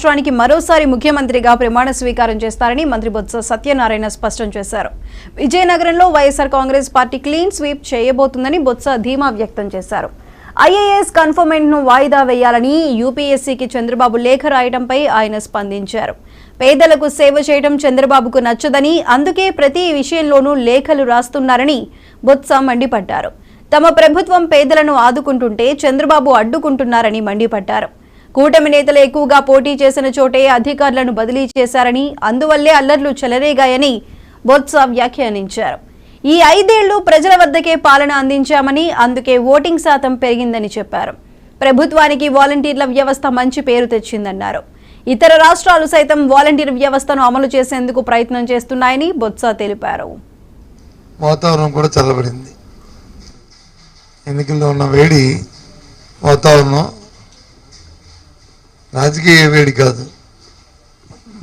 రాష్ట్రానికి మరోసారి ముఖ్యమంత్రిగా ప్రమాణ స్వీకారం చేస్తారని మంత్రి బొత్స సత్యనారాయణ స్పష్టం చేశారు. విజయనగరంలో YSR Congress party clean sweep చేయబోతుందని బొత్స ధీమా వ్యక్తం చేశారు. ఐఏఎస్ కన్ఫర్మెంట్ ను వాయిదా వేయాలని యూపీఎస్సీకి చంద్రబాబు లేఖ రాయడంపై ఆయన స్పందించారు. పేదలకు సేవ చేయడం చంద్రబాబుకు నచ్చదని, అందుకే ప్రతి విషయంలోనూ లేఖలు రాస్తున్నారని బొత్స మండిపడ్డారు. తమ ప్రభుత్వం పేదలను ఆదుకుంటుంటే చంద్రబాబు అడ్డుకుంటున్నారని మండిపడ్డారు. కూటమి నేతలు ఎక్కువగా పోటీ చేసిన చోటే అధికారులను బదిలీ చేశారని, అందువల్లే అల్లర్లు చెలరేగాయని బొత్స వ్యాఖ్యానించారు. ఈ 5 ఏళ్లు ప్రజల వద్దకే పాలన అందించామని, అందుకే ఓటింగ్ శాతం పెరిగిందని చెప్పారు. ప్రభుత్వానికి వాలంటీర్ల వ్యవస్థ మంచి పేరు తెచ్చిందన్నారు. ఇతర రాష్ట్రాలు సైతం వాలంటీర్ వ్యవస్థను అమలు చేసేందుకు ప్రయత్నం చేస్తున్నాయని బొత్స తెలిపారు. వాతావరణం కూడా చల్లబడింది. ఎన్నికల్లో ఉన్న వేడి వాతావరణం రాజకీయ వేడి కాదు,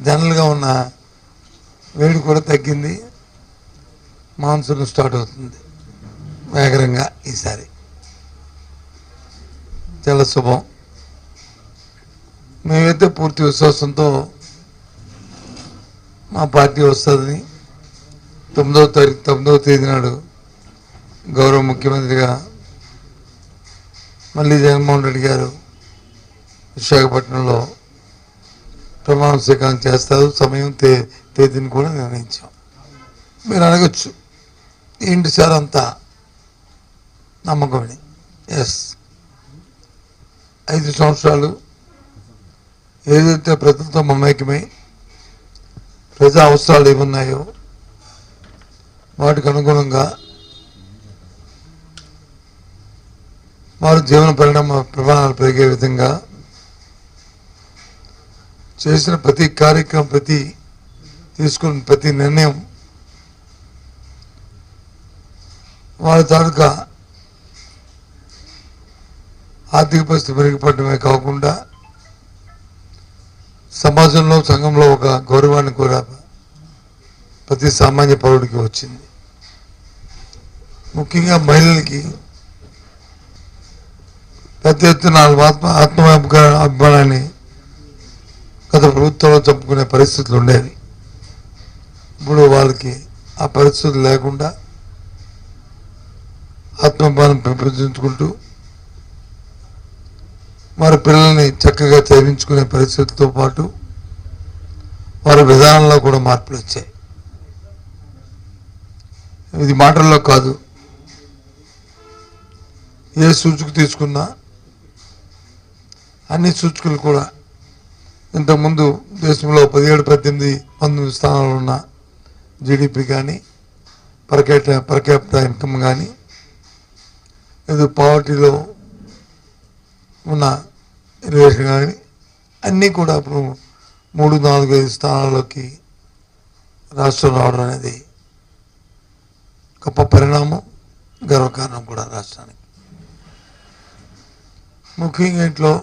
జనరల్గా ఉన్న వేడి కూడా తగ్గింది. మాన్సూన్ స్టార్ట్ అవుతుంది వేగరంగా. ఈసారి చాలా శుభం. మేమైతే పూర్తి విశ్వాసంతో మా పార్టీ వస్తుందని 9వ తేదీ నాడు గౌరవ ముఖ్యమంత్రిగా మళ్ళీ జగన్మోహన్ రెడ్డి గారు విశాఖపట్నంలో ప్రమాణ స్వీకారం చేస్తారు. సమయం తేదీని కూడా నిర్ణయించాం. మీరు అడగచ్చు, ఏంటి సార్ అంతా నమ్మకమని. ఎస్, 5 సంవత్సరాలు ఏదైతే ప్రజలతో మమేకమై ప్రజా అవసరాలు ఏమున్నాయో వాటికి అనుగుణంగా వారి జీవన ప్రమాణాలు పెరిగే విధంగా చేసిన ప్రతి కార్యక్రమం, తీసుకున్న ప్రతి నిర్ణయం వారి తాలూకా ఆర్థిక పరిస్థితి మెరుగుపడమే కాకుండా సమాజంలో, సంఘంలో ఒక గౌరవాన్ని కూడా ప్రతి సామాన్య పౌరుడికి వచ్చింది. ముఖ్యంగా మహిళలకి పెద్ద ఎత్తున అభిమానాన్ని గత ప్రభుత్వంలో చెప్పుకునే పరిస్థితులు ఉండేవి. ఇప్పుడు వాళ్ళకి ఆ పరిస్థితులు లేకుండా ఆత్మాభిమానం పెంపొందించుకుంటూ వారి పిల్లల్ని చక్కగా చదివించుకునే పరిస్థితులతో పాటు వారి విధానంలో కూడా మార్పులు వచ్చాయి. ఇది మాటల్లో కాదు, ఏ సూచిక తీసుకున్నా అన్ని సూచికలు కూడా ఇంతకుముందు దేశంలో 17, 18, 19 స్థానాలు ఉన్న జీడిపి కానీ, పర్ క్యాపిటా ఇన్కమ్ కానీ, ఇది పావర్టీలో ఉన్న రిలేషన్ కానీ అన్నీ కూడా ఇప్పుడు 3, 4, 5 స్థానాల్లోకి రాష్ట్రం రావడం అనేది గొప్ప పరిణామం, గర్వకారణం కూడా రాష్ట్రానికి. ముఖ్యంగా ఇంట్లో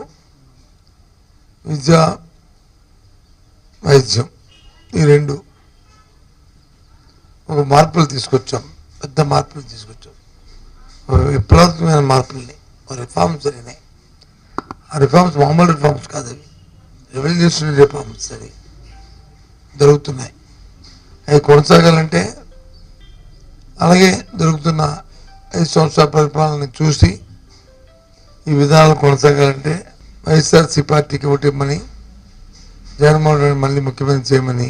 విద్య, వైద్యం ఈ 2 ఒక మార్పులు తీసుకొచ్చాం, పెద్ద మార్పులు తీసుకొచ్చాం, విప్లవాత్మకమైన మార్పుల్ని, రిఫార్మ్స్ జరిగినాయి. ఆ రిఫార్మ్స్ మామూలు రిఫార్మ్స్ కాదు, అవి రెవల్యూషనరీ రిఫార్మ్స్ అవి జరుగుతున్నాయి. అవి కొనసాగాలంటే అలాగే జరుగుతున్న 5 సంవత్సరాల పరిపాలనని చూసి ఈ విధానాలు కొనసాగాలంటే వైఎస్ఆర్సీ పార్టీకి ఓటిమ్మని, జగన్మోహన్ రెడ్డి మళ్ళీ ముఖ్యమంత్రి చేయమని